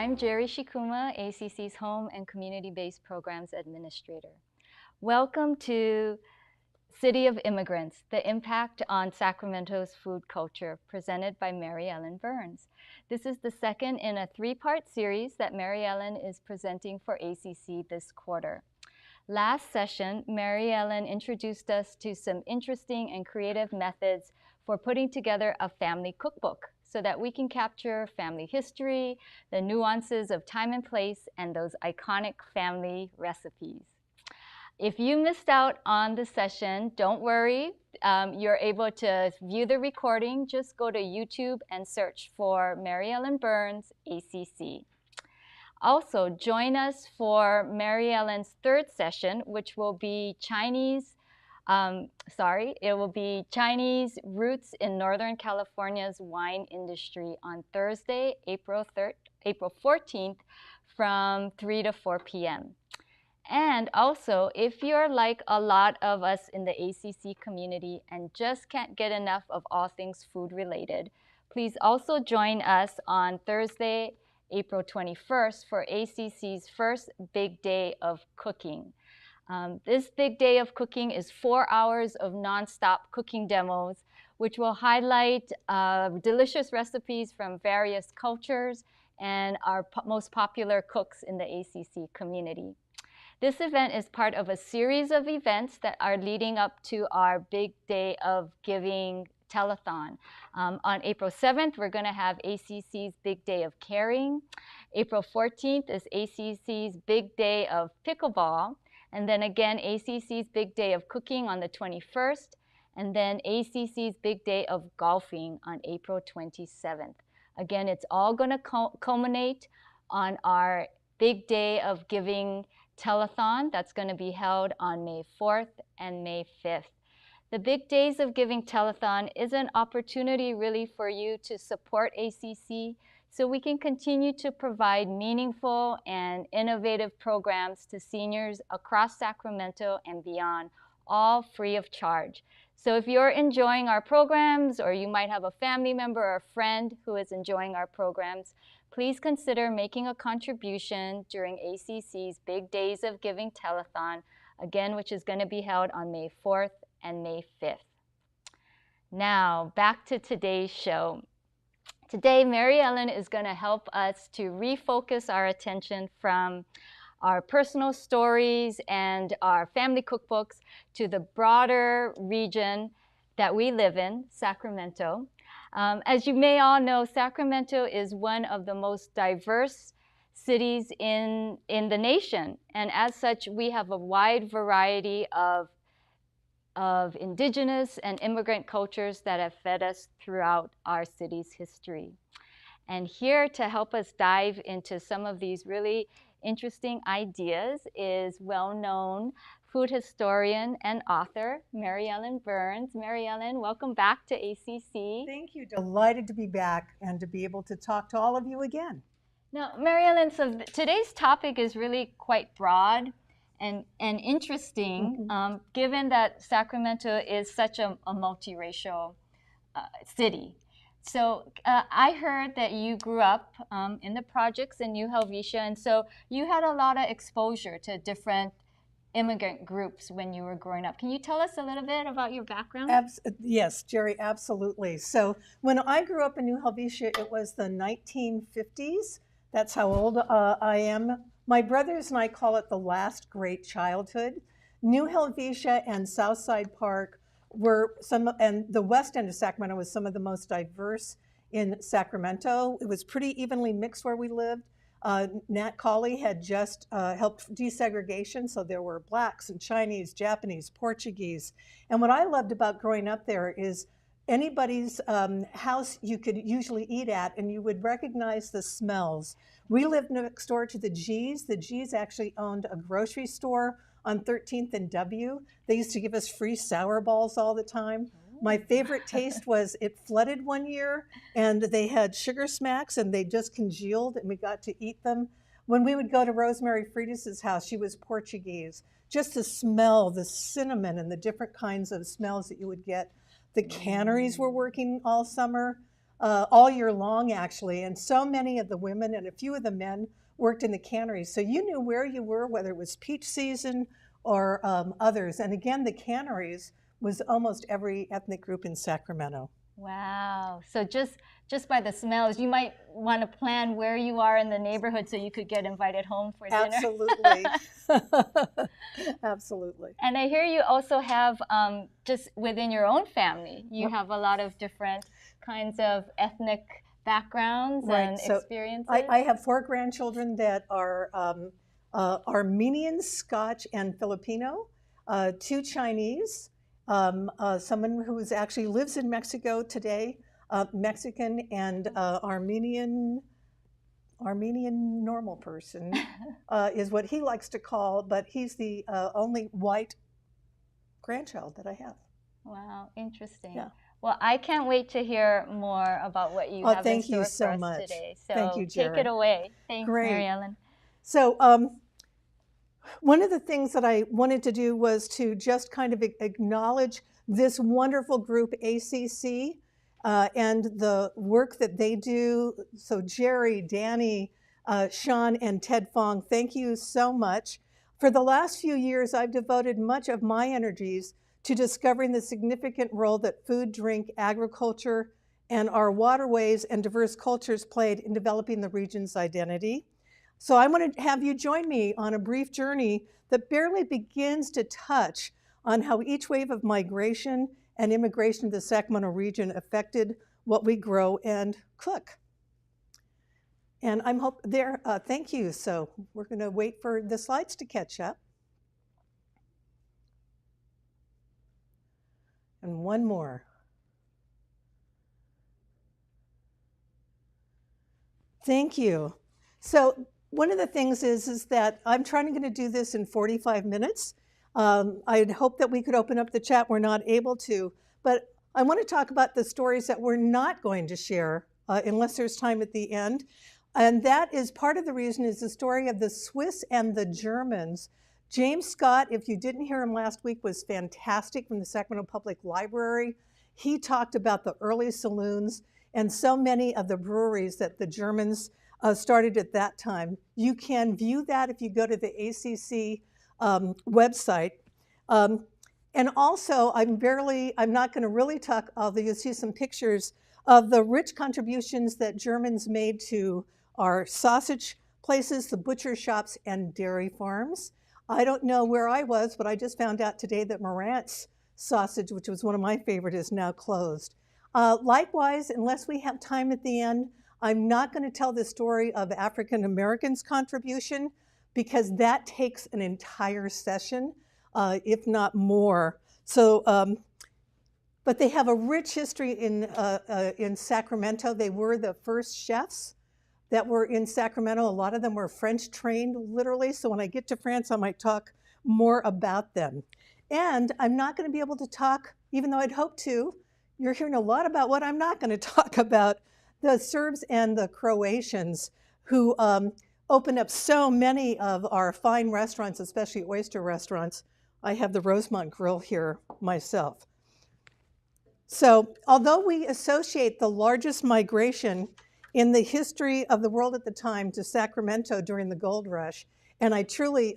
I'm Jerry Shikuma, ACC's Home and Community-Based Programs Administrator. Welcome to City of Immigrants, the impact on Sacramento's food culture, presented by Maryellen Burns. This is the second in a three-part series that Maryellen is presenting for ACC this quarter. Last session, Maryellen introduced us to some interesting and creative methods for putting together a family cookbook so that we can capture family history, the nuances of time and place, and those iconic family recipes. If you missed out on the session, don't worry. You're able to view the recording. Just go to YouTube and search for Maryellen Burns, ACC. Also, join us for Maryellen's third session, which will be Chinese roots in Northern California's wine industry on Thursday, April 14th from 3 to 4 p.m. And also, if you're like a lot of us in the ACC community and just can't get enough of all things food related, please also join us on Thursday, April 21st for ACC's first big day of cooking. This big day of cooking is 4 hours of nonstop cooking demos, which will highlight delicious recipes from various cultures and our most popular cooks in the ACC community. This event is part of a series of events that are leading up to our big day of giving telethon. On April 7th, we're going to have ACC's Big Day of Caring. April 14th is ACC's Big Day of Pickleball. And then again, ACC's Big Day of Cooking on the 21st. And then ACC's Big Day of Golfing on April 27th. Again, it's all going to culminate on our Big Day of Giving telethon that's going to be held on May 4th and May 5th. The Big Days of Giving telethon is an opportunity really for you to support ACC so we can continue to provide meaningful and innovative programs to seniors across Sacramento and beyond, all free of charge. So if you're enjoying our programs, or you might have a family member or a friend who is enjoying our programs, please consider making a contribution during ACC's Big Days of Giving telethon, again, which is going to be held on May 4th and May 5th. Now, back to today's show. Today, Maryellen is going to help us to refocus our attention from our personal stories and our family cookbooks to the broader region that we live in, Sacramento. As you may all know, Sacramento is one of the most diverse cities in the nation. And as such, we have a wide variety of indigenous and immigrant cultures that have fed us throughout our city's history. And here to help us dive into some of these really interesting ideas is well-known food historian and author, Maryellen Burns. Maryellen, welcome back to ACC. Thank you. Delighted to be back and to be able to talk to all of you again. Now, Maryellen, so today's topic is really quite broad and interesting, given that Sacramento is such a multiracial city. So I heard that you grew up in the projects in New Helvetia, and so you had a lot of exposure to different immigrant groups when you were growing up. Can you tell us a little bit about your background? Yes, Jerry, absolutely. So when I grew up in New Helvetia, it was the 1950s. That's how old I am. My brothers and I call it the last great childhood. New Helvetia and Southside Park were and the west end of Sacramento was some of the most diverse in Sacramento. It was pretty evenly mixed where we lived. Nat Colley had just helped desegregation, so there were blacks and Chinese, Japanese, Portuguese. And what I loved about growing up there is anybody's house you could usually eat at, and you would recognize the smells. We lived next door to the G's. The G's actually owned a grocery store on 13th and W. They used to give us free sour balls all the time. My favorite taste was it flooded one year, and they had sugar smacks, and they just congealed, and we got to eat them. When we would go to Rosemary Freitas's house, she was Portuguese. Just to smell the cinnamon and the different kinds of smells that you would get. The canneries were working all summer. all year long, actually. And so many of the women and a few of the men worked in the canneries. So you knew where you were, whether it was peach season or others. And again, the canneries was almost every ethnic group in Sacramento. Wow. So just by the smells, you might want to plan where you are in the neighborhood so you could get invited home for dinner. Absolutely. Absolutely. And I hear you also have, just within your own family, you have a lot of different kinds of ethnic backgrounds and experiences. I have 4 grandchildren that are Armenian, Scotch, and Filipino, 2 Chinese, someone who actually lives in Mexico today, Mexican and Armenian normal person is what he likes to call, but he's the only white grandchild that I have. Wow, interesting. Yeah. Well, I can't wait to hear more about what you have in store for us today. So thank you, Jerry. Take it away. Thanks, Great. Maryellen. So one of the things that I wanted to do was to just kind of acknowledge this wonderful group, ACC, and the work that they do. So Jerry, Danny, Sean, and Ted Fong, thank you so much. For the last few years, I've devoted much of my energies to discovering the significant role that food, drink, agriculture, and our waterways and diverse cultures played in developing the region's identity. So I want to have you join me on a brief journey that barely begins to touch on how each wave of migration and immigration to the Sacramento region affected what we grow and cook. And I'm thank you. So we're going to wait for the slides to catch up. And one more. Thank you. So one of the things is that I'm going to do this in 45 minutes. I'd hope that we could open up the chat. We're not able to. But I want to talk about the stories that we're not going to share unless there's time at the end. And that is part of the reason is the story of the Swiss and the Germans. James Scott, if you didn't hear him last week, was fantastic from the Sacramento Public Library. He talked about the early saloons and so many of the breweries that the Germans started at that time. You can view that if you go to the ACC website. And also, I'm not going to really talk, although you'll see some pictures of the rich contributions that Germans made to our sausage places, the butcher shops, and dairy farms. I don't know where I was, but I just found out today that Marant's sausage, which was one of my favorite, is now closed. Likewise, unless we have time at the end, I'm not going to tell the story of African Americans' contribution because that takes an entire session, if not more. So, but they have a rich history in Sacramento. They were the first chefs that were in Sacramento. A lot of them were French trained, literally. So when I get to France, I might talk more about them. And I'm not going to be able to talk, even though I'd hope to. You're hearing a lot about what I'm not going to talk about. The Serbs and the Croatians who opened up so many of our fine restaurants, especially oyster restaurants. I have the Rosemont Grill here myself. So although we associate the largest migration in the history of the world at the time to Sacramento during the gold rush, and I truly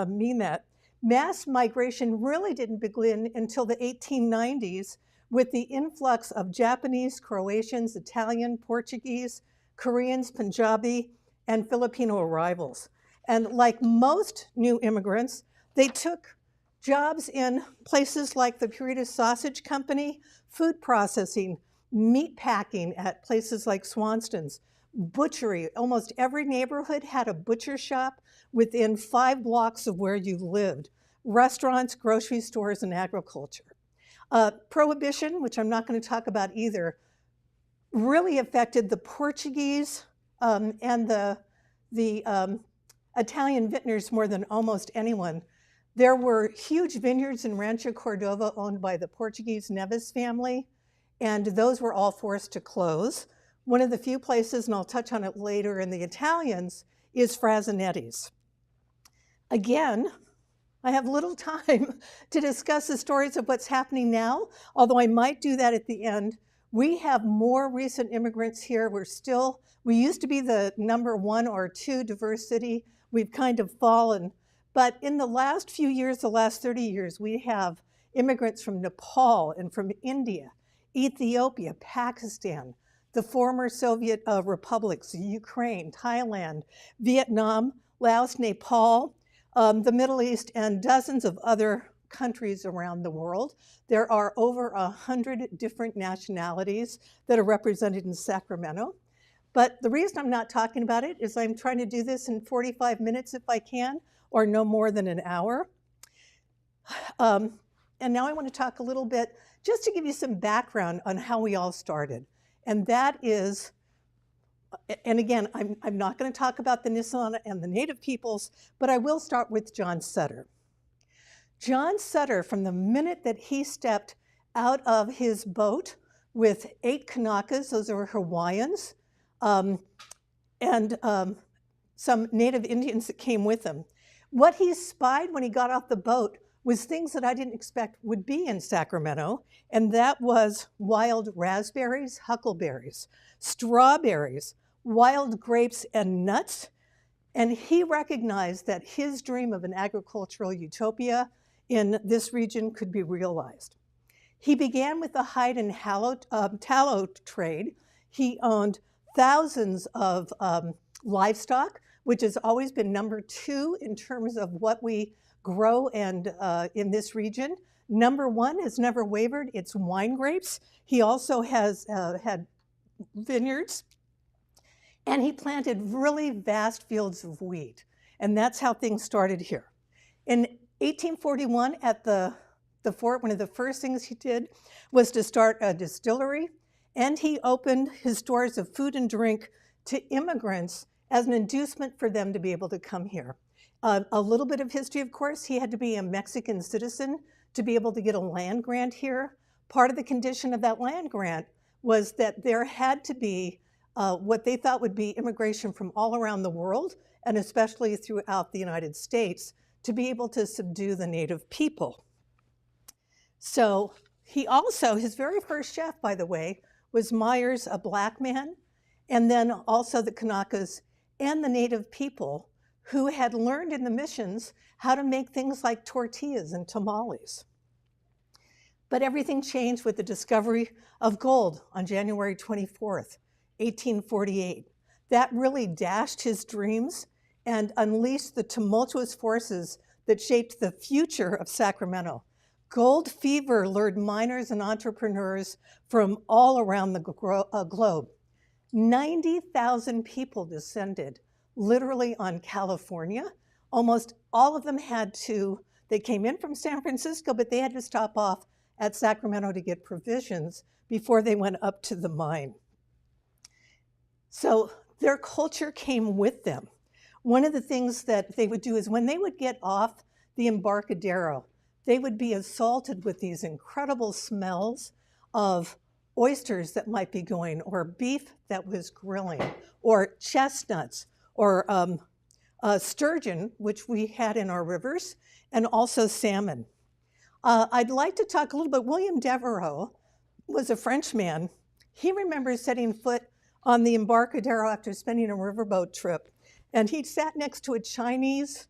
mean that, mass migration really didn't begin until the 1890s with the influx of Japanese, Croatians, Italian, Portuguese, Koreans, Punjabi, and Filipino arrivals. And like most new immigrants, they took jobs in places like the Purita Sausage Company, food processing, meat packing at places like Swanston's, butchery. Almost every neighborhood had a butcher shop within 5 blocks of where you lived, restaurants, grocery stores, and agriculture. Prohibition, which I'm not going to talk about either, really affected the Portuguese and the Italian vintners more than almost anyone. There were huge vineyards in Rancho Cordova owned by the Portuguese Neves family, and those were all forced to close. One of the few places, and I'll touch on it later, in the Italians is Frasinetti's. Again, I have little time to discuss the stories of what's happening now, although I might do that at the end We have more recent immigrants here. We used to be the number 1 or 2 diverse city. We've kind of fallen. But in the last few years, the last 30 years, we have immigrants from Nepal and from India, Ethiopia, Pakistan, the former Soviet republics, Ukraine, Thailand, Vietnam, Laos, Nepal, the Middle East, and dozens of other countries around the world. There are over 100 different nationalities that are represented in Sacramento. But the reason I'm not talking about it is I'm trying to do this in 45 minutes if I can, or no more than an hour. And now I want to talk a little bit, just to give you some background on how we all started. And that is, and again, I'm not going to talk about the Nissan and the native peoples, but I will start with John Sutter. John Sutter, from the minute that he stepped out of his boat with 8 Kanakas, those are Hawaiians, and some native Indians that came with him, what he spied when he got off the boat was things that I didn't expect would be in Sacramento, and that was wild raspberries, huckleberries, strawberries, wild grapes, and nuts. And he recognized that his dream of an agricultural utopia in this region could be realized. He began with the hide and tallow trade. He owned thousands of livestock, which has always been number 2 in terms of what we grow and in this region. Number 1 has never wavered. It's wine grapes. He also has had vineyards, and he planted really vast fields of wheat. And that's how things started here. In 1841, at the fort, one of the first things he did was to start a distillery, and he opened his stores of food and drink to immigrants as an inducement for them to be able to come here. A little bit of history, of course, he had to be a Mexican citizen to be able to get a land grant here. Part of the condition of that land grant was that there had to be what they thought would be immigration from all around the world, and especially throughout the United States, to be able to subdue the native people. So he also, his very first chef, by the way, was Myers, a black man, and then also the Kanakas and the native people who had learned in the missions how to make things like tortillas and tamales. But everything changed with the discovery of gold on January 24th, 1848. That really dashed his dreams and unleashed the tumultuous forces that shaped the future of Sacramento. Gold fever lured miners and entrepreneurs from all around the globe. 90,000 people descended literally on California. Almost all of them they came in from San Francisco, but they had to stop off at Sacramento to get provisions before they went up to the mine. So their culture came with them. One of the things that they would do is when they would get off the Embarcadero, they would be assaulted with these incredible smells of oysters that might be going, or beef that was grilling, or chestnuts, or sturgeon, which we had in our rivers, and also salmon. I'd like to talk a little bit. William Devereux was a Frenchman. He remembers setting foot on the Embarcadero after spending a riverboat trip, and he sat next to a Chinese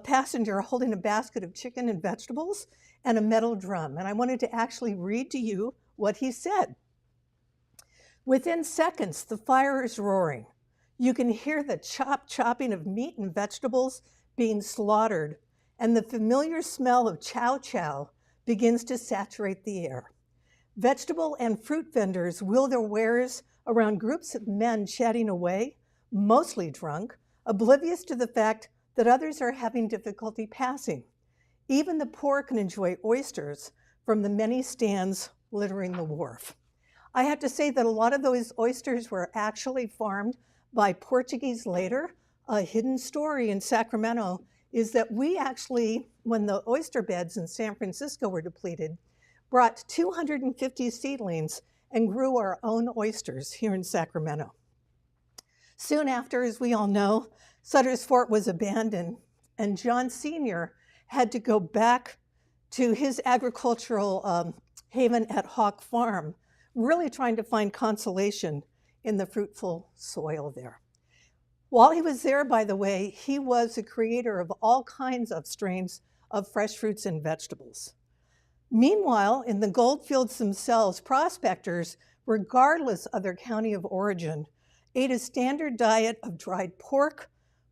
passenger holding a basket of chicken and vegetables and a metal drum. And I wanted to actually read to you what he said. Within seconds, the fire is roaring. You can hear the chopping of meat and vegetables being slaughtered, and the familiar smell of chow chow begins to saturate the air. Vegetable and fruit vendors wheel their wares around groups of men chatting away, mostly drunk, oblivious to the fact that others are having difficulty passing. Even the poor can enjoy oysters from the many stands littering the wharf. I have to say that a lot of those oysters were actually farmed by Portuguese later. A hidden story in Sacramento is that we actually, when the oyster beds in San Francisco were depleted, brought 250 seedlings and grew our own oysters here in Sacramento. Soon after, as we all know, Sutter's Fort was abandoned, and John Sr. had to go back to his agricultural haven at Hawk Farm, really trying to find consolation in the fruitful soil there. While he was there, by the way, he was the creator of all kinds of strains of fresh fruits and vegetables. Meanwhile, in the gold fields themselves, prospectors, regardless of their county of origin, ate a standard diet of dried pork,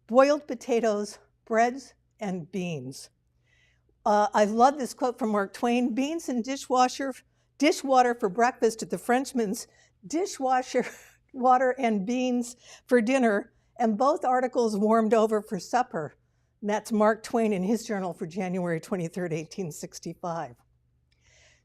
boiled potatoes, breads, and beans. I love this quote from Mark Twain: beans and dishwater for breakfast at the Frenchman's, dishwasher water and beans for dinner, and both articles warmed over for supper. And that's Mark Twain in his journal for January 23rd, 1865.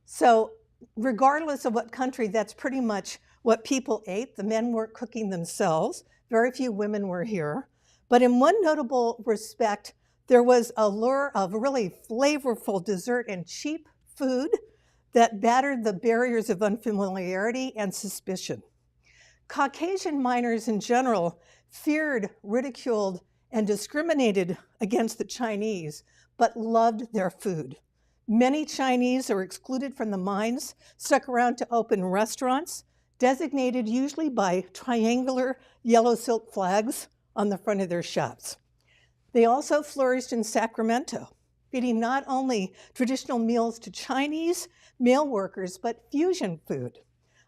So regardless of what country, that's pretty much what people ate. The men weren't cooking themselves. Very few women were here. But in one notable respect, there was a lure of really flavorful dessert and cheap food that battered the barriers of unfamiliarity and suspicion. Caucasian miners in general feared, ridiculed, and discriminated against the Chinese, but loved their food. Many Chinese are excluded from the mines, stuck around to open restaurants, designated usually by triangular yellow silk flags on the front of their shops. They also flourished in Sacramento, feeding not only traditional meals to Chinese male workers, but fusion food,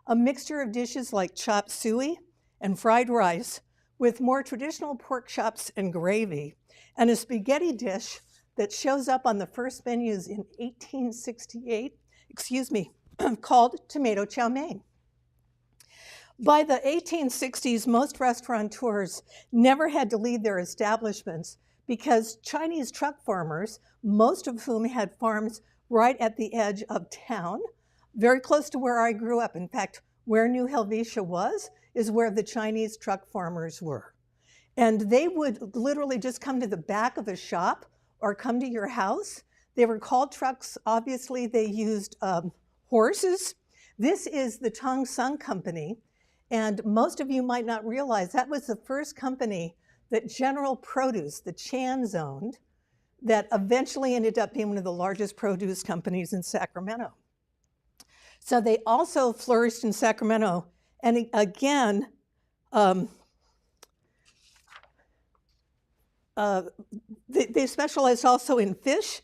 a mixture of dishes like chopped suey and fried rice with more traditional pork chops and gravy, and a spaghetti dish that shows up on the first menus in 1868, called tomato chow mein. By the 1860s, most restaurateurs never had to leave their establishments because Chinese truck farmers, most of whom had farms right at the edge of town, very close to where I grew up. In fact, where New Helvetia was is where the Chinese truck farmers were. And they would literally just come to the back of a shop or come to your house. They were called trucks. Obviously, they used horses. This is the Tong Sun Company. And most of you might not realize that was the first company that General Produce, the Chan's owned, that eventually ended up being one of the largest produce companies in Sacramento. So they also flourished in Sacramento. And again, they specialized also in fish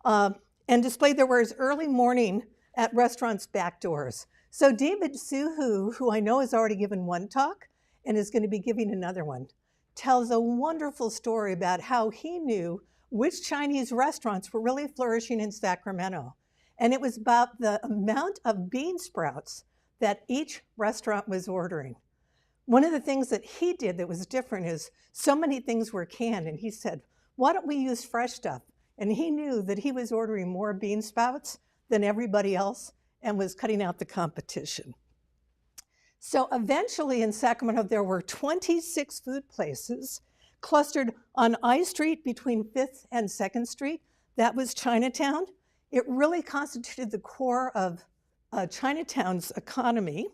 and displayed their wares early morning at restaurants' back doors. So David Suhu, who I know has already given one talk and is going to be giving another one, tells a wonderful story about how he knew which Chinese restaurants were really flourishing in Sacramento. And it was about the amount of bean sprouts that each restaurant was ordering. One of the things that he did that was different is so many things were canned, and he said, why don't we use fresh stuff? And he knew that he was ordering more bean sprouts than everybody else and was cutting out the competition. So eventually in Sacramento, there were 26 food places clustered on I Street between 5th and 2nd Street. That was Chinatown. It really constituted the core of Chinatown's economy,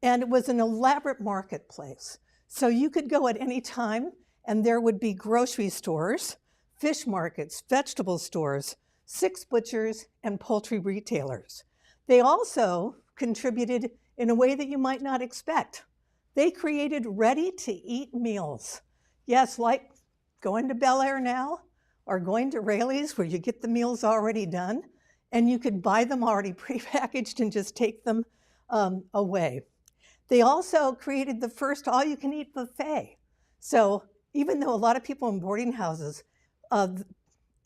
and it was an elaborate marketplace. So you could go at any time, and there would be grocery stores, fish markets, vegetable stores, 6 butchers, and poultry retailers. They also contributed in a way that you might not expect. They created ready-to-eat meals. Yes, like going to Bel Air now, or going to Raley's where you get the meals already done, and you could buy them already prepackaged and just take them away. They also created the first all-you-can-eat buffet. So even though a lot of people in boarding houses,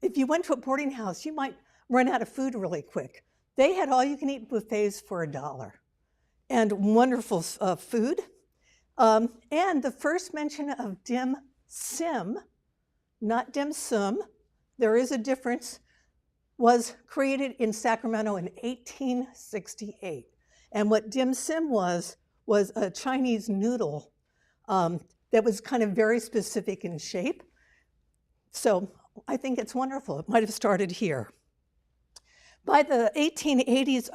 if you went to a boarding house, you might run out of food really quick. They had all-you-can-eat buffets for $1. And wonderful food. And the first mention of dim sim, not dim sum, there is a difference, was created in Sacramento in 1868. And what dim sum was a Chinese noodle that was kind of very specific in shape. So I think it's wonderful. It might have started here. By the 1880s,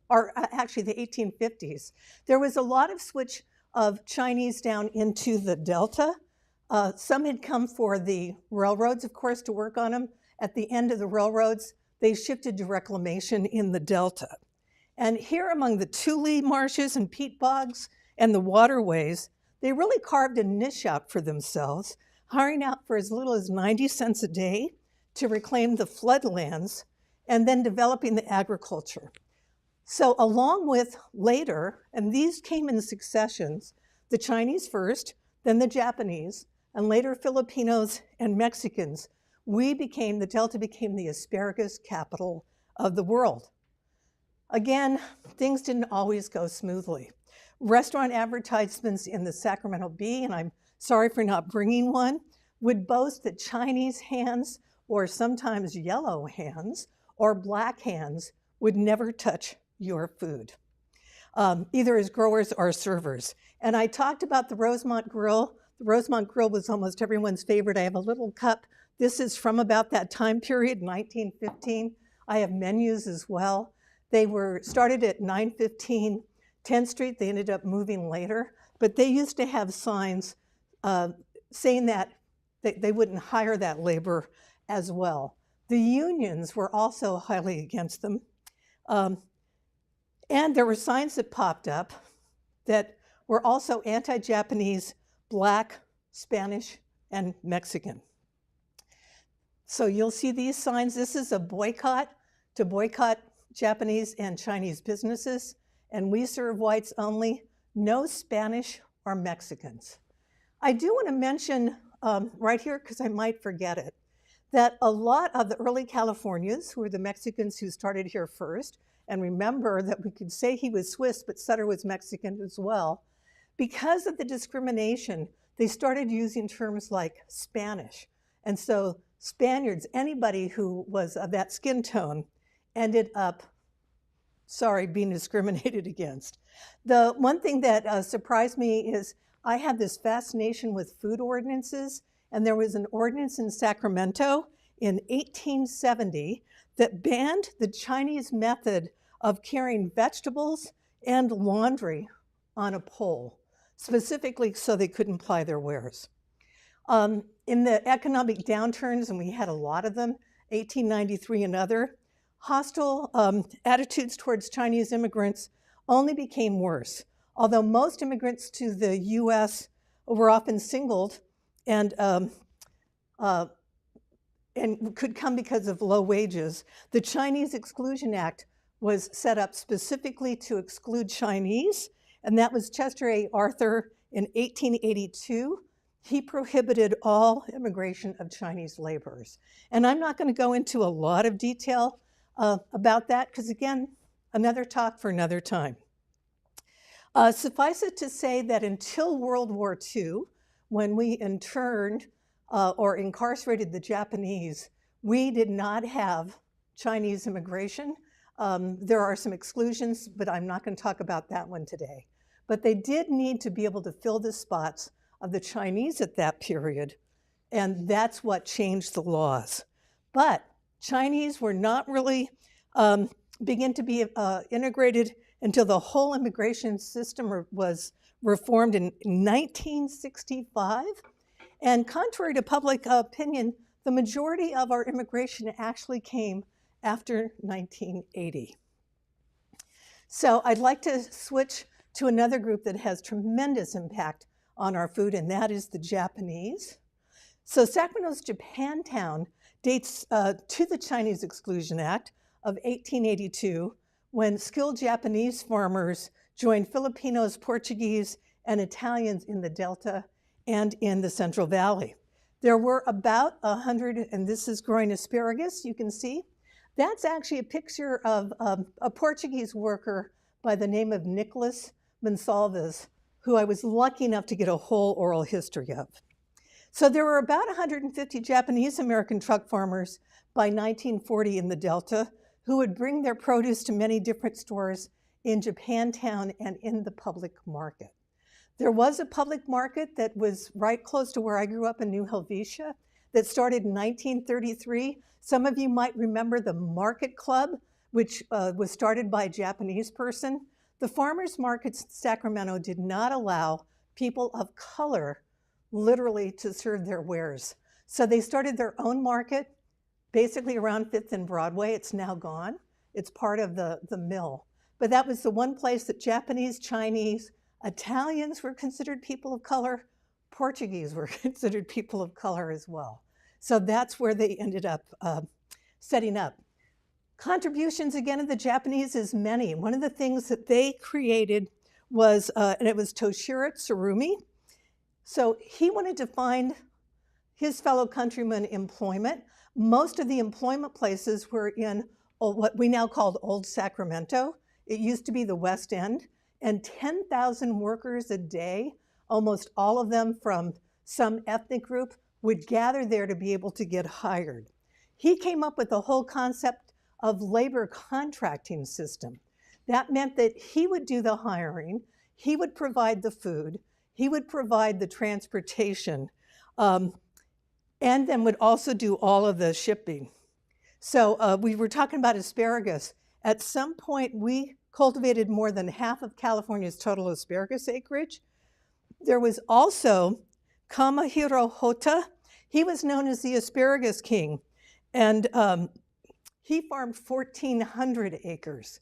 or actually the 1850s, there was a lot of switch of Chinese down into the Delta. Some had come for the railroads, of course, to work on them. At the end of the railroads, they shifted to reclamation in the Delta. And here among the tule marshes and peat bogs and the waterways, they really carved a niche out for themselves, hiring out for as little as 90 cents a day to reclaim the floodlands and then developing the agriculture. So along with later, and these came in successions, the Chinese first, then the Japanese, and later Filipinos and Mexicans, the Delta became the asparagus capital of the world. Again, things didn't always go smoothly. Restaurant advertisements in the Sacramento Bee, and I'm sorry for not bringing one, would boast that Chinese hands, or sometimes yellow hands, or black hands, would never touch your food, either as growers or servers. And I talked about the Rosemont Grill. The Rosemont Grill was almost everyone's favorite. I have a little cup. This is from about that time period, 1915. I have menus as well. They were started at 915 10th Street. They ended up moving later, but they used to have signs saying that they wouldn't hire that labor as well. The unions were also highly against them. And there were signs that popped up that were also anti-Japanese, Black, Spanish, and Mexican. So you'll see these signs. This is a boycott to boycott Japanese and Chinese businesses, and we serve whites only, no Spanish or Mexicans. I do want to mention right here, because I might forget it, that a lot of the early Californians, who were the Mexicans who started here first, and remember that we could say he was Swiss, but Sutter was Mexican as well, because of the discrimination, they started using terms like Spanish. And so Spaniards, anybody who was of that skin tone, ended up, being discriminated against. The one thing that surprised me is I had this fascination with food ordinances, and there was an ordinance in Sacramento in 1870 that banned the Chinese method of carrying vegetables and laundry on a pole, specifically so they couldn't ply their wares. In the economic downturns, and we had a lot of them, 1893 and other, hostile attitudes towards Chinese immigrants only became worse. Although most immigrants to the US were often singled and could come because of low wages, the Chinese Exclusion Act was set up specifically to exclude Chinese, and that was Chester A. Arthur in 1882. He prohibited all immigration of Chinese laborers. And I'm not going to go into a lot of detail about that, because again, another talk for another time. Suffice it to say that until World War II, when we interned or incarcerated the Japanese, we did not have Chinese immigration. There are some exclusions, but I'm not going to talk about that one today. But they did need to be able to fill the spots of the Chinese at that period, and that's what changed the laws. But Chinese were not really begin to be integrated until the whole immigration system was reformed in 1965. And contrary to public opinion, the majority of our immigration actually came after 1980. So I'd like to switch to another group that has tremendous impact on our food, and that is the Japanese. So Sacramento's Japantown dates to the Chinese Exclusion Act of 1882, when skilled Japanese farmers joined Filipinos, Portuguese, and Italians in the Delta and in the Central Valley. There were about 100, and this is growing asparagus, you can see. That's actually a picture of a Portuguese worker by the name of Nicholas Monsalves, who I was lucky enough to get a whole oral history of. So there were about 150 Japanese American truck farmers by 1940 in the Delta who would bring their produce to many different stores in Japantown and in the public market. There was a public market that was right close to where I grew up in New Helvetia that started in 1933. Some of you might remember the Market Club, which was started by a Japanese person. The farmers markets in Sacramento did not allow people of color literally to serve their wares. So they started their own market, basically around 5th and Broadway. It's now gone. It's part of the mill. but that was the one place that Japanese, Chinese, Italians were considered people of color. Portuguese were considered people of color as well. So that's where they ended up setting up. Contributions, again, of the Japanese is many. One of the things that they created was, and it was Toshiro Tsurumi. So he wanted to find his fellow countrymen employment. Most of the employment places were in what we now call Old Sacramento. It used to be the West End, and 10,000 workers a day, almost all of them from some ethnic group, would gather there to be able to get hired. He came up with the whole concept of labor contracting system. That meant that he would do the hiring, he would provide the food, he would provide the transportation, and then would also do all of the shipping. So we were talking about asparagus. At some point, we cultivated more than half of California's total asparagus acreage. There was also Kamahiro Hota. He was known as the asparagus king, and he farmed 1,400 acres.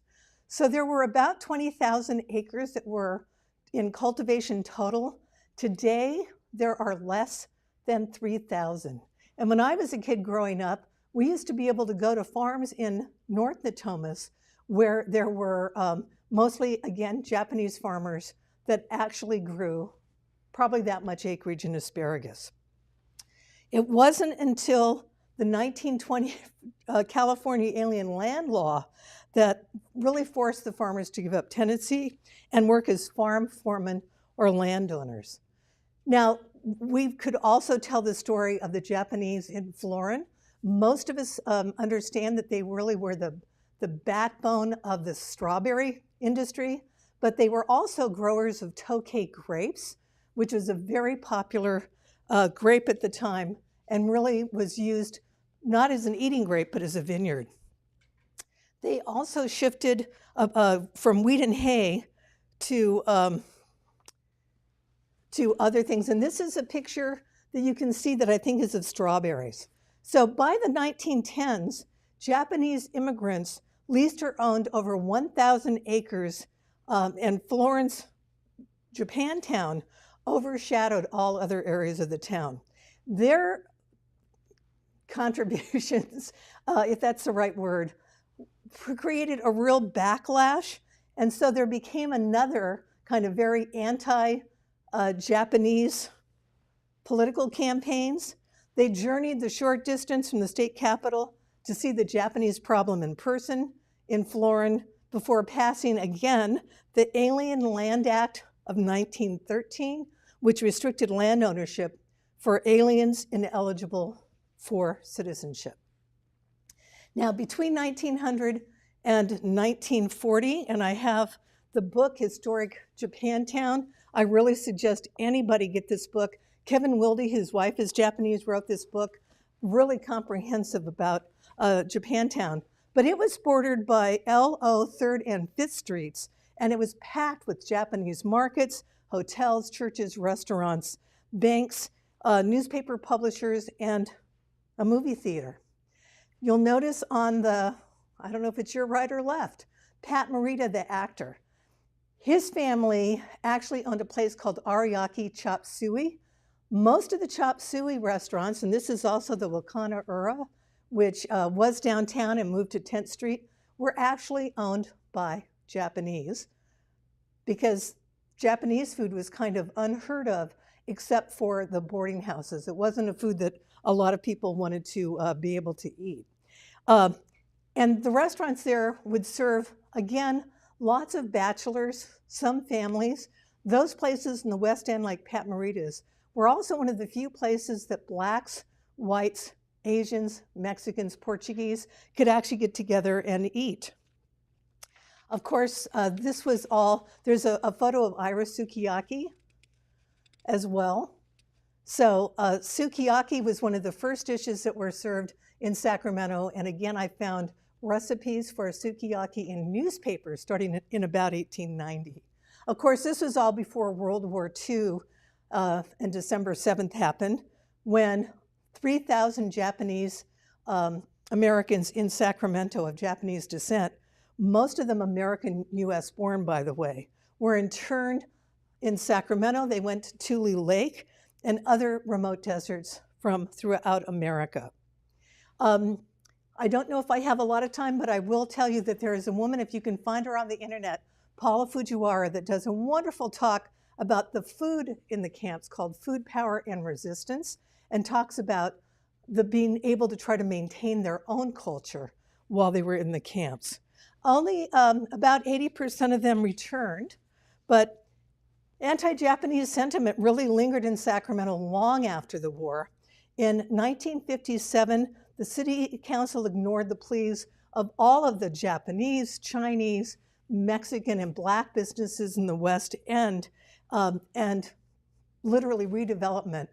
So there were about 20,000 acres that were in cultivation total. Today, there are less than 3,000. And when I was a kid growing up, we used to be able to go to farms in North Natomas where there were mostly, again, Japanese farmers that actually grew probably that much acreage in asparagus. It wasn't until the 1920 California Alien Land Law that really forced the farmers to give up tenancy and work as farm foremen or landowners. Now, we could also tell the story of the Japanese in Florin. Most of us understand that they really were the backbone of the strawberry industry, but they were also growers of Tokay grapes, which was a very popular grape at the time and really was used not as an eating grape, but as a vineyard. They also shifted from wheat and hay to other things. And this is a picture that you can see that I think is of strawberries. So by the 1910s, Japanese immigrants leased or owned over 1,000 acres, and Florence, Japantown, overshadowed all other areas of the town. Their contributions, if that's the right word, created a real backlash, and so there became another kind of very anti-Japanese political campaigns. They journeyed the short distance from the state capitol to see the Japanese problem in person in Florin before passing again the Alien Land Act of 1913, which restricted land ownership for aliens ineligible for citizenship. Now, between 1900 and 1940, and I have the book, Historic Japantown. I really suggest anybody get this book. Kevin Wilde, his wife is Japanese, wrote this book, really comprehensive about Japantown. But it was bordered by LO 3rd and 5th Streets, and it was packed with Japanese markets, hotels, churches, restaurants, banks, newspaper publishers, and a movie theater. You'll notice on the, I don't know if it's your right or left, Pat Morita, the actor. His family actually owned a place called Ariake Chop Suey. Most of the chop suey restaurants, and this is also the Wakana Ura, which was downtown and moved to 10th Street, were actually owned by Japanese because Japanese food was kind of unheard of except for the boarding houses. It wasn't a food that a lot of people wanted to be able to eat. And the restaurants there would serve, again, lots of bachelors, some families. Those places in the West End, like Pat Morita's, were also one of the few places that blacks, whites, Asians, Mexicans, Portuguese could actually get together and eat. Of course, this was all, there's a photo of Ira sukiyaki as well. So sukiyaki was one of the first dishes that were served in Sacramento. And again, I found recipes for sukiyaki in newspapers starting in about 1890. Of course, this was all before World War II and December 7th happened, when 3,000 Japanese Americans in Sacramento of Japanese descent most of them American US born, by the way, were interned in Sacramento. They went to Tule Lake and other remote deserts from throughout America. I don't know if I have a lot of time, but I will tell you that there is a woman, if you can find her on the internet, Paula Fujiwara, that does a wonderful talk about the food in the camps called Food, Power, and Resistance, and talks about the being able to try to maintain their own culture while they were in the camps. Only about 80% of them returned, but anti-Japanese sentiment really lingered in Sacramento long after the war. In 1957, the city council ignored the pleas of all of the Japanese, Chinese, Mexican, and Black businesses in the West End, and literally redevelopment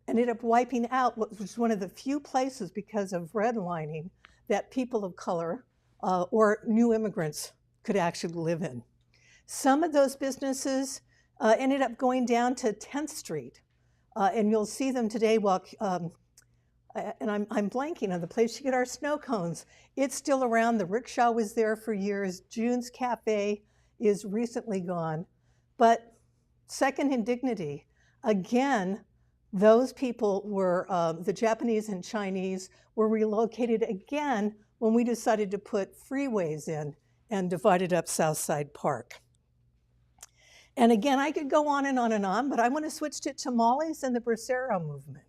ended up wiping out what was one of the few places, because of redlining, that people of color or new immigrants could actually live in. Some of those businesses ended up going down to 10th Street, and you'll see them today. Well, and I'm blanking on the place to get our snow cones. It's still around. The rickshaw was there for years. June's Cafe is recently gone. But Second in Dignity, again, those people were, the Japanese and Chinese were relocated again when we decided to put freeways in and divided up Southside Park. And again, I could go on and on and on, but I want to switch to tamales and the bracero movement.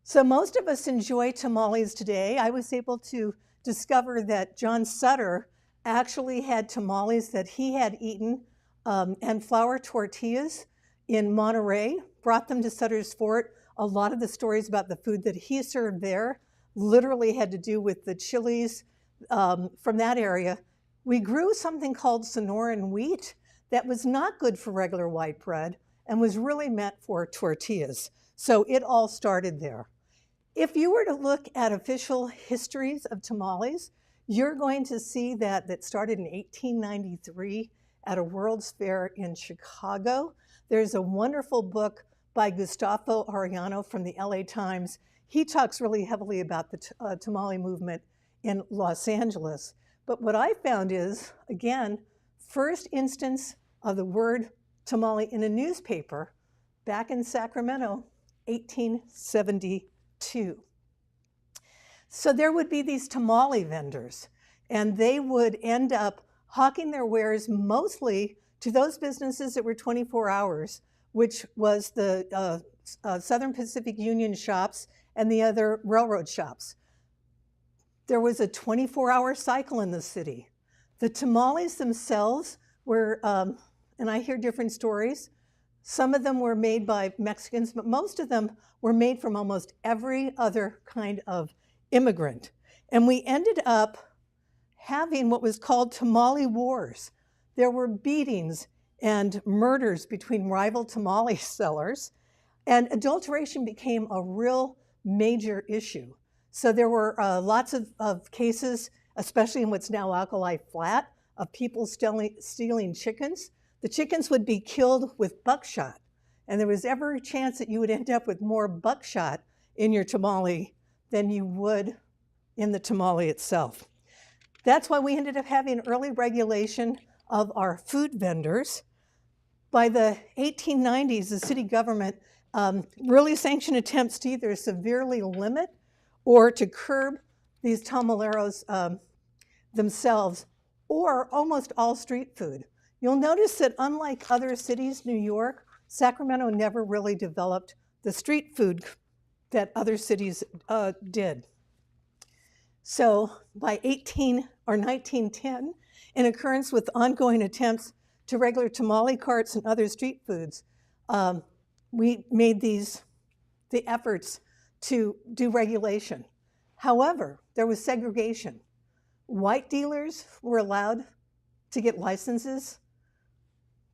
So most of us enjoy tamales today. I was able to discover that John Sutter actually had tamales that he had eaten and flour tortillas in Monterey, brought them to Sutter's Fort. A lot of the stories about the food that he served there literally had to do with the chilies from that area. We grew something called Sonoran wheat that was not good for regular white bread and was really meant for tortillas. So it all started there. If you were to look at official histories of tamales, you're going to see that started in 1893 at a World's Fair in Chicago. There's a wonderful book by Gustavo Arellano from the LA Times. He talks really heavily about the tamale movement in Los Angeles. But what I found is, again, first instance of the word tamale in a newspaper back in Sacramento, 1872. So there would be these tamale vendors, and they would end up hawking their wares mostly to those businesses that were 24 hours, which was the Southern Pacific Union shops and the other railroad shops. There was a 24-hour cycle in the city. The tamales themselves were, and I hear different stories, some of them were made by Mexicans, but most of them were made from almost every other kind of immigrant. And we ended up having what was called tamale wars. There were beatings and murders between rival tamale sellers, and adulteration became a real major issue. So there were lots of cases, especially in what's now Alkali Flat, of people stealing chickens. The chickens would be killed with buckshot, and there was every chance that you would end up with more buckshot in your tamale than you would in the tamale itself. That's why we ended up having early regulation of our food vendors. By the 1890s, the city government really sanctioned attempts to either severely limit or to curb these tamaleros themselves, or almost all street food. You'll notice that unlike other cities, New York, Sacramento never really developed the street food that other cities did. So by 1910, in accordance with ongoing attempts to regulate tamale carts and other street foods, we made the efforts to do regulation. However, there was segregation. White dealers were allowed to get licenses.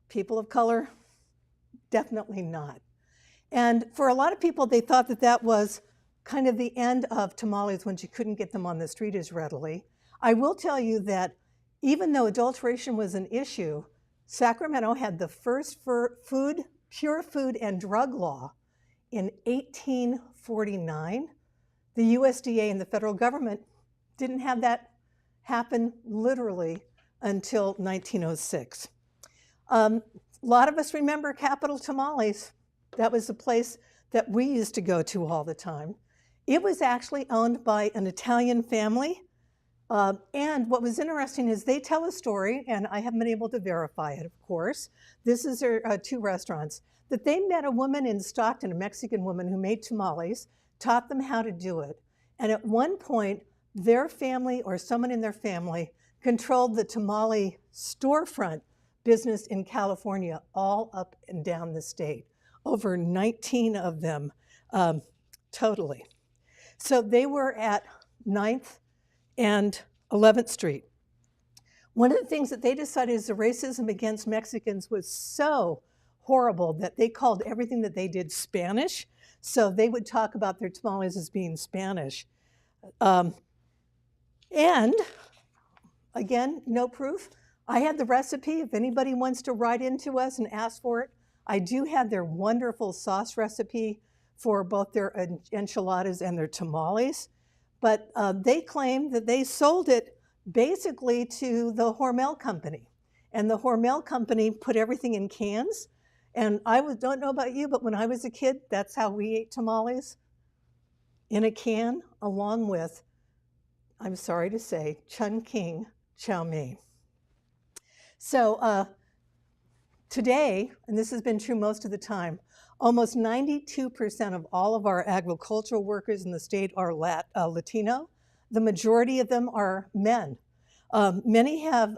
People of color, definitely not. And for a lot of people, they thought that that was kind of the end of tamales when you couldn't get them on the street as readily. I will tell you that even though adulteration was an issue, Sacramento had the first pure food and drug law in 1849. The USDA and the federal government didn't have that happened literally until 1906. A lot of us remember Capital Tamales. That was the place that we used to go to all the time. It was actually owned by an Italian family. And what was interesting is they tell a story, and I haven't been able to verify it, of course. This is their two restaurants, that they met a woman in Stockton, a Mexican woman who made tamales, taught them how to do it. And at one point, their family or someone in their family controlled the tamale storefront business in California, all up and down the state. Over 19 of them totally. So they were at 9th and 11th Street. One of the things that they decided is the racism against Mexicans was so horrible that they called everything that they did Spanish. So they would talk about their tamales as being Spanish. And again, no proof. I had the recipe. If anybody wants to write into us and ask for it, I do have their wonderful sauce recipe for both their enchiladas and their tamales. But they claim that they sold it basically to the Hormel Company. And the Hormel Company put everything in cans. And don't know about you, but when I was a kid, that's how we ate tamales, in a can, along with, I'm sorry to say, Chungking chow mein. So today, and this has been true most of the time, almost 92% of all of our agricultural workers in the state are Latino. The majority of them are men. Many have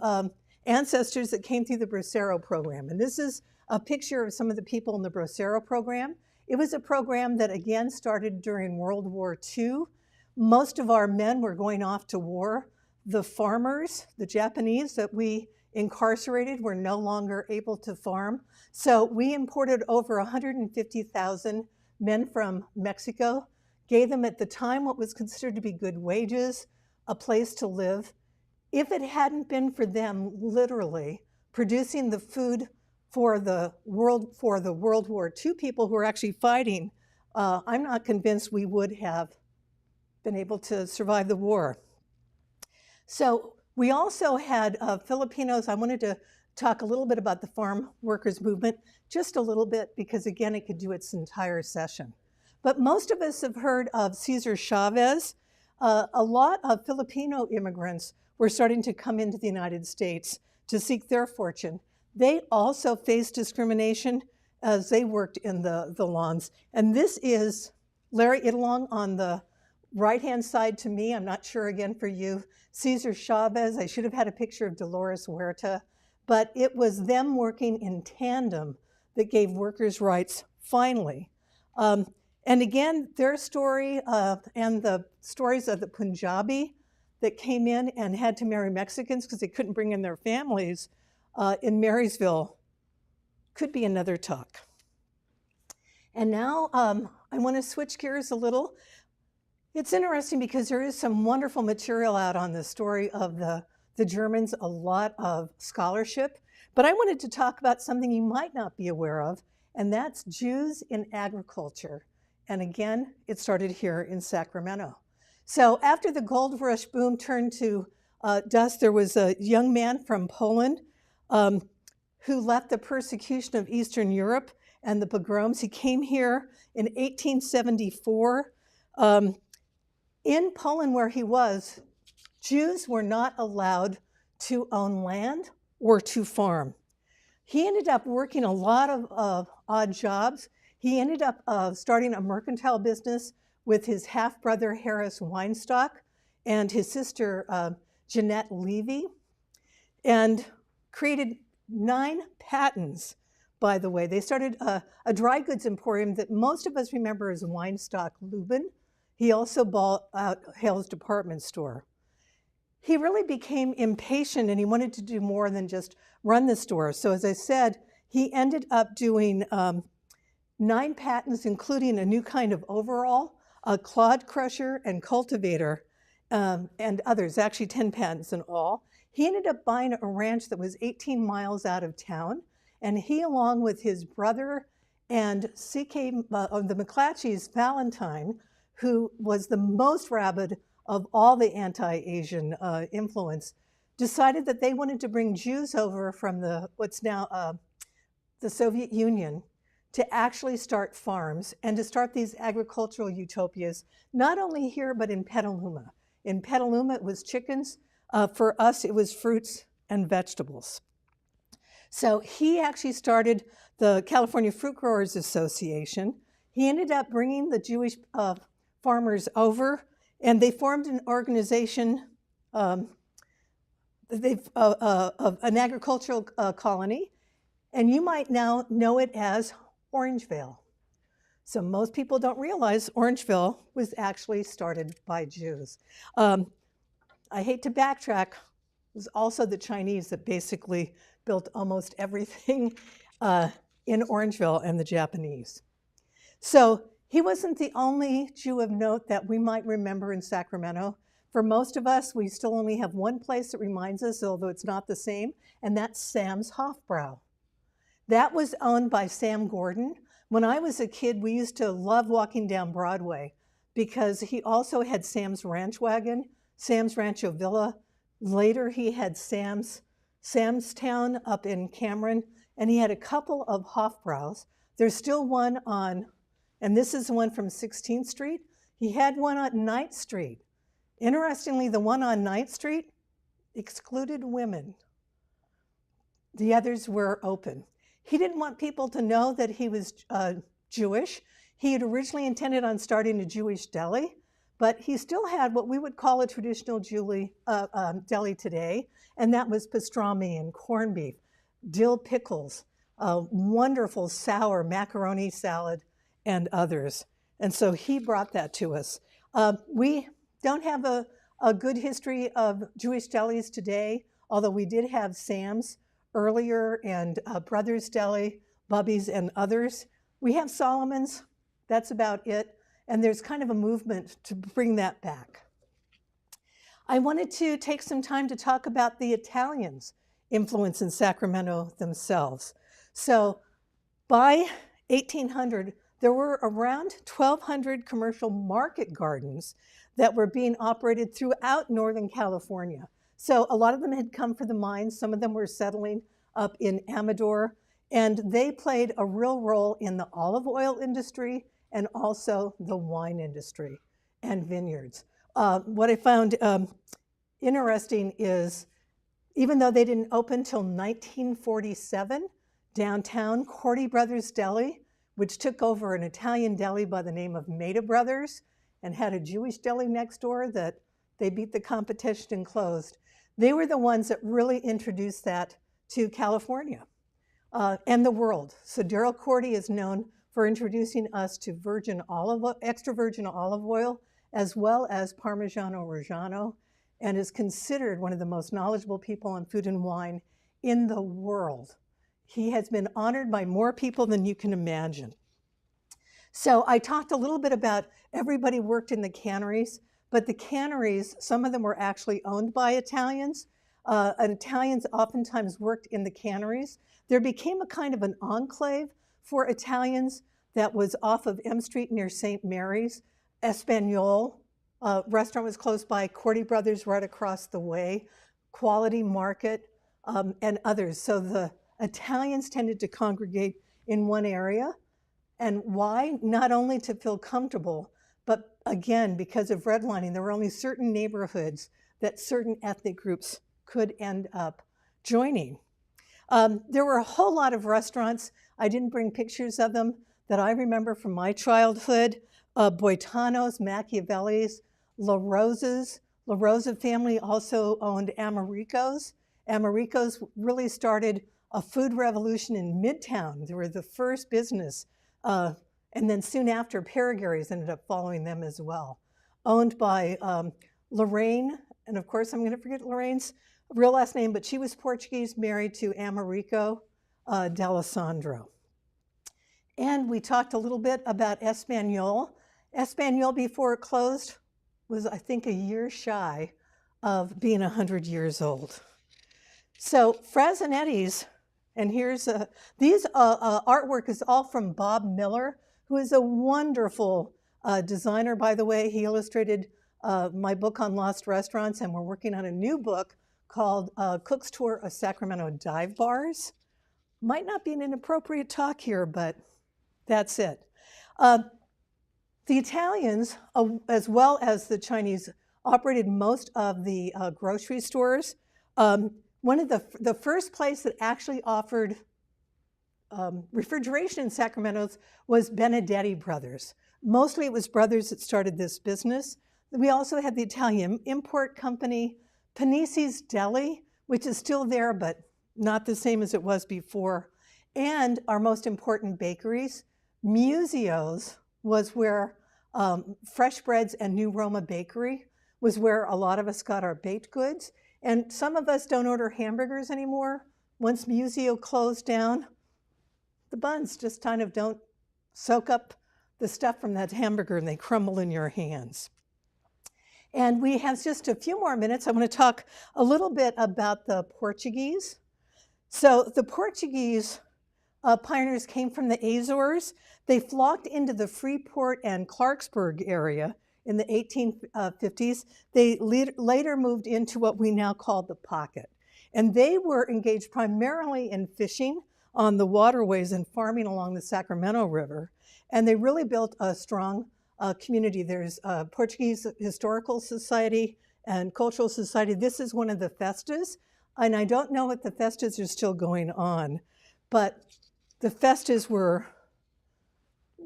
ancestors that came through the Bracero program. And this is a picture of some of the people in the Bracero program. It was a program that, again, started during World War II. Most of our men were going off to war. The farmers, the Japanese that we incarcerated, were no longer able to farm. So we imported over 150,000 men from Mexico, gave them at the time what was considered to be good wages, a place to live. If it hadn't been for them literally producing the food for the World War II people who were actually fighting, I'm not convinced we would have been able to survive the war. So we also had Filipinos. I wanted to talk a little bit about the farm workers movement, just a little bit, because again, it could do its entire session. But most of us have heard of Cesar Chavez. A lot of Filipino immigrants were starting to come into the United States to seek their fortune. They also faced discrimination as they worked in the lawns. And this is Larry Italong on the right-hand side to me. I'm not sure again for you. Cesar Chavez. I should have had a picture of Dolores Huerta. But it was them working in tandem that gave workers' rights finally. And again, their story and the stories of the Punjabi that came in and had to marry Mexicans because they couldn't bring in their families in Marysville could be another talk. And now I want to switch gears a little. It's interesting because there is some wonderful material out on the story of the Germans, a lot of scholarship. But I wanted to talk about something you might not be aware of, and that's Jews in agriculture. And again, it started here in Sacramento. So after the gold rush boom turned to dust, there was a young man from Poland who left the persecution of Eastern Europe and the pogroms. He came here in 1874. In Poland, where he was, Jews were not allowed to own land or to farm. He ended up working a lot of odd jobs. He ended up starting a mercantile business with his half-brother Harris Weinstock and his sister Jeanette Levy, and created 9 patents, by the way. They started a dry goods emporium that most of us remember as Weinstock Lubin. He also bought out Hale's department store. He really became impatient and he wanted to do more than just run the store. So as I said, he ended up doing 9 patents, including a new kind of overall, a clod crusher and cultivator, and others, actually 10 patents in all. He ended up buying a ranch that was 18 miles out of town, and he, along with his brother and the McClatchys, Valentine, who was the most rabid of all the anti-Asian influence, decided that they wanted to bring Jews over from what's now the Soviet Union to actually start farms and to start these agricultural utopias, not only here, but in Petaluma. In Petaluma, it was chickens. For us, it was fruits and vegetables. So he actually started the California Fruit Growers Association. He ended up bringing the Jewish farmers over, and they formed an organization, of an agricultural colony, and you might now know it as Orangevale. So most people don't realize Orangevale was actually started by Jews. I hate to backtrack, it was also the Chinese that basically built almost everything in Orangevale, and the Japanese. So he wasn't the only Jew of note that we might remember in Sacramento. For most of us, we still only have one place that reminds us, although it's not the same, and that's Sam's Hofbrau. That was owned by Sam Gordon. When I was a kid, we used to love walking down Broadway because he also had Sam's Ranch Wagon, Sam's Rancho Villa. Later, he had Sam's Town up in Cameron, and he had a couple of Hofbraus. There's still one on, and this is the one from 16th Street. He had one on 9th Street. Interestingly, the one on 9th Street excluded women. The others were open. He didn't want people to know that he was Jewish. He had originally intended on starting a Jewish deli, but he still had what we would call a traditional deli today, and that was pastrami and corned beef, dill pickles, wonderful sour macaroni salad, and others. And so he brought that to us. We don't have a good history of Jewish delis today, although we did have Sam's earlier, and Brothers Deli, Bubby's, and others. We have Solomon's, that's about it, and there's kind of a movement to bring that back. I wanted to take some time to talk about the Italians' influence in Sacramento themselves. So by 1800, there were around 1,200 commercial market gardens that were being operated throughout Northern California. So a lot of them had come from the mines. Some of them were settling up in Amador, and they played a real role in the olive oil industry and also the wine industry and vineyards. What I found interesting is, even though they didn't open till 1947, downtown, Cordy Brothers Deli, which took over an Italian deli by the name of Maida Brothers and had a Jewish deli next door that they beat the competition and closed. They were the ones that really introduced that to California and the world. So Darryl Cordy is known for introducing us to extra virgin olive oil, as well as Parmigiano Reggiano, and is considered one of the most knowledgeable people on food and wine in the world. He has been honored by more people than you can imagine. So I talked a little bit about everybody worked in the canneries, but the canneries, some of them were actually owned by Italians. Italians oftentimes worked in the canneries. There became a kind of an enclave for Italians that was off of M Street near St. Mary's. Espanol restaurant was close by, Cordy Brothers right across the way, Quality Market, and others. So the Italians tended to congregate in one area. And why? Not only to feel comfortable, but again, because of redlining, there were only certain neighborhoods that certain ethnic groups could end up joining. There were a whole lot of restaurants. I didn't bring pictures of them that I remember from my childhood. Boitano's, Machiavelli's, La Rosa's. La Rosa family also owned Americo's. Americo's really started a food revolution in Midtown. They were the first business. And then soon after, Perigary's ended up following them as well. Owned by Lorraine, and of course I'm going to forget Lorraine's real last name, but she was Portuguese, married to Americo D'Alessandro. And we talked a little bit about Espanol. Espanol, before it closed, was I think a year shy of being 100 years old. So Frasinetti's, and here's these artwork is all from Bob Miller, who is a wonderful designer, by the way. He illustrated my book on lost restaurants, and we're working on a new book called Cook's Tour of Sacramento Dive Bars. Might not be an inappropriate talk here, but that's it. The Italians, as well as the Chinese, operated most of the grocery stores. One of the first place that actually offered refrigeration in Sacramento was Benedetti Brothers. Mostly it was brothers that started this business. We also had the Italian import company, Panisi's Deli, which is still there, but not the same as it was before. And our most important bakeries, Musio's was where Fresh Breads and New Roma Bakery was where a lot of us got our baked goods. And some of us don't order hamburgers anymore. Once Musio closed down, the buns just kind of don't soak up the stuff from that hamburger and they crumble in your hands. And we have just a few more minutes. I want to talk a little bit about the Portuguese. So the Portuguese pioneers came from the Azores. They flocked into the Freeport and Clarksburg area in the 1850s. They later moved into what we now call the pocket. And they were engaged primarily in fishing on the waterways and farming along the Sacramento River. And they really built a strong community. There's a Portuguese Historical Society and Cultural Society. This is one of the festas. And I don't know if the festas are still going on, but the festas were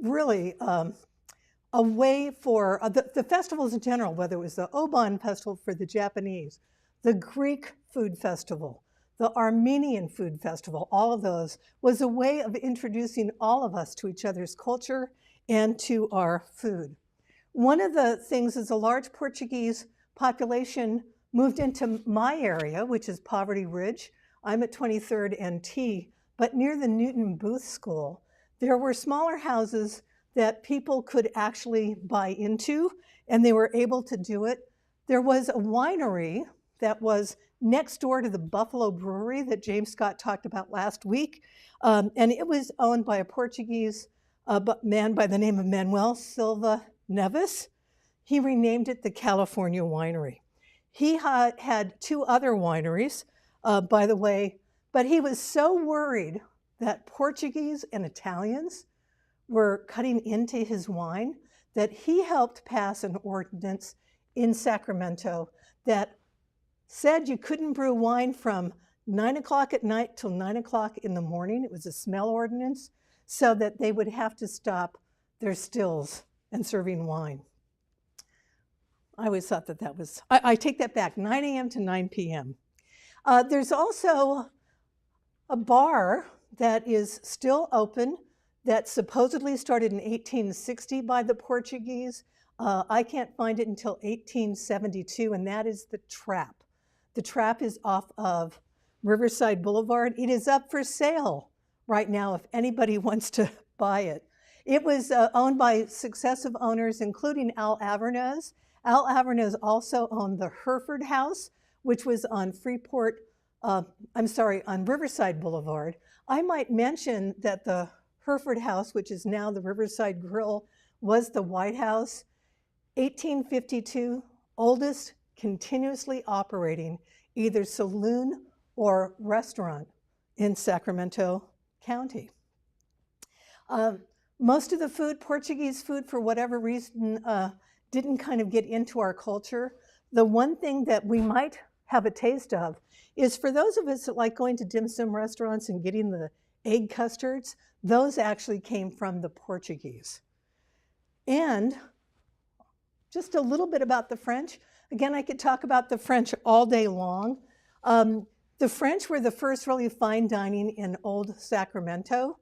really a way for the festivals in general, whether it was the Oban Festival for the Japanese, the Greek Food Festival, the Armenian Food Festival, all of those was a way of introducing all of us to each other's culture and to our food. One of the things is a large Portuguese population moved into my area, which is Poverty Ridge. I'm at 23rd and T, but near the Newton Booth School, there were smaller houses that people could actually buy into, and they were able to do it. There was a winery that was next door to the Buffalo Brewery that James Scott talked about last week, and it was owned by a Portuguese man by the name of Manuel Silva Neves. He renamed it the California Winery. He had two other wineries, by the way, but he was so worried that Portuguese and Italians were cutting into his wine that he helped pass an ordinance in Sacramento that said you couldn't brew wine from 9 o'clock at night till 9 o'clock in the morning. It was a smell ordinance, so that they would have to stop their stills and serving wine. I always thought that was, I take that back, 9 a.m. to 9 p.m. There's also a bar that is still open that supposedly started in 1860 by the Portuguese. I can't find it until 1872, and that is the Trap. The Trap is off of Riverside Boulevard. It is up for sale right now if anybody wants to buy it. It was owned by successive owners, including Al Avernez. Al Avernez also owned the Hereford House, which was on on Riverside Boulevard. I might mention that the Hereford House, which is now the Riverside Grill, was the White House. 1852, oldest continuously operating either saloon or restaurant in Sacramento County. Most of the food, Portuguese food, for whatever reason, didn't kind of get into our culture. The one thing that we might have a taste of is for those of us that like going to dim sum restaurants and getting the egg custards, those actually came from the Portuguese. And just a little bit about the French. Again, I could talk about the French all day long. The French were the first really fine dining in old Sacramento.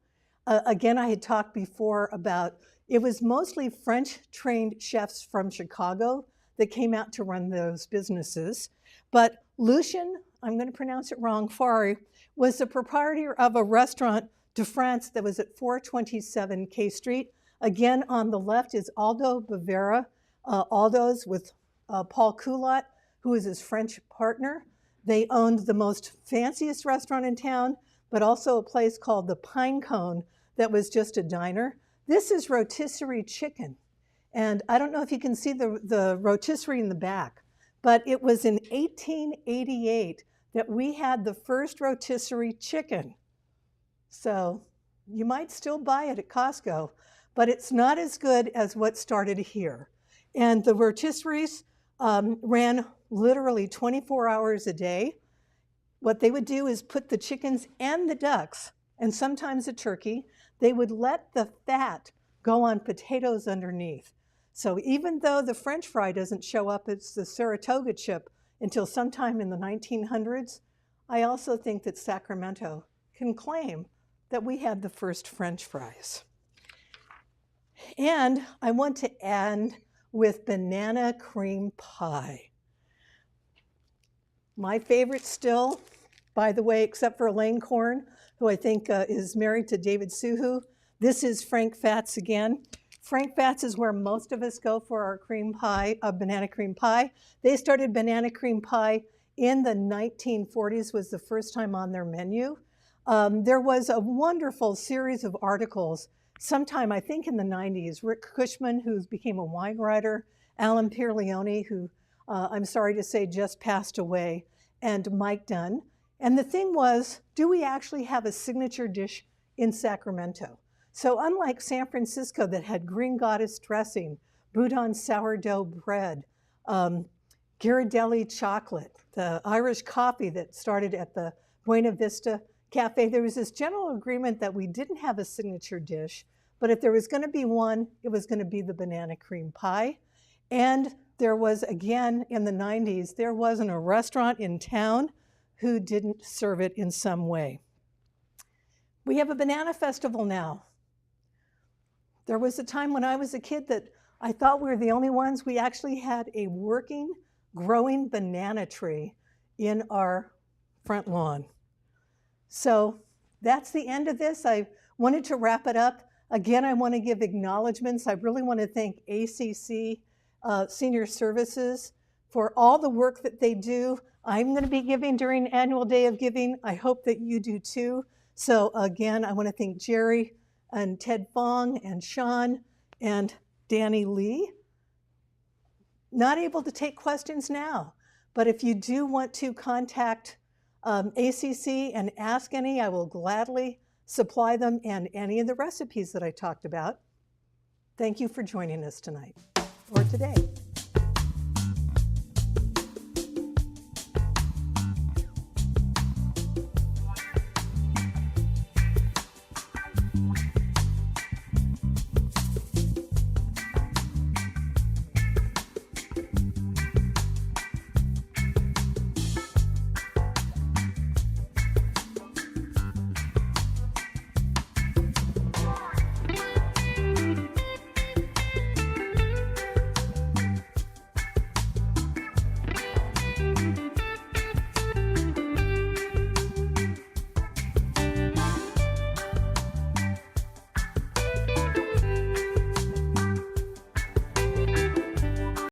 Again, I had talked before about it was mostly French-trained chefs from Chicago that came out to run those businesses. But Lucien, I'm going to pronounce it wrong, Fari, was the proprietor of a restaurant de France that was at 427 K Street. Again, on the left is Aldo Bavera, Aldo's with Paul Coulot, who is his French partner. They owned the most fanciest restaurant in town, but also a place called the Pine Cone that was just a diner. This is rotisserie chicken. And I don't know if you can see the rotisserie in the back, but it was in 1888 that we had the first rotisserie chicken. So you might still buy it at Costco, but it's not as good as what started here. And the rotisseries ran literally 24 hours a day. What they would do is put the chickens and the ducks, and sometimes a turkey, they would let the fat go on potatoes underneath. So even though the French fry doesn't show up as the Saratoga chip until sometime in the 1900s, I also think that Sacramento can claim that we had the first French fries. And I want to end with banana cream pie. My favorite still, by the way, except for Elaine Korn, who I think is married to David Suhu, this is Frank Fat's again. Frank Fat's is where most of us go for our cream pie, banana cream pie. They started banana cream pie in the 1940s, was the first time on their menu. There was a wonderful series of articles sometime, I think in the 90s. Rick Cushman, who became a wine writer, Alan Pierleone, who I'm sorry to say just passed away, and Mike Dunn. And the thing was, do we actually have a signature dish in Sacramento? So unlike San Francisco that had green goddess dressing, Boudin sourdough bread, Ghirardelli chocolate, the Irish coffee that started at the Buena Vista Cafe, there was this general agreement that we didn't have a signature dish, but if there was going to be one, it was going to be the banana cream pie. And there was, again, in the 90s, there wasn't a restaurant in town who didn't serve it in some way. We have a banana festival now. There was a time when I was a kid that I thought we were the only ones. We actually had a working, growing banana tree in our front lawn. So that's the end of this. I wanted to wrap it up. Again, I want to give acknowledgments. I really want to thank ACC Senior Services for all the work that they do. I'm going to be giving during Annual Day of Giving. I hope that you do too. So again, I want to thank Jerry and Ted Fong and Sean and Danny Lee. Not able to take questions now, but if you do want to contact ACC and ask any, I will gladly supply them and any of the recipes that I talked about. Thank you for joining us tonight or today.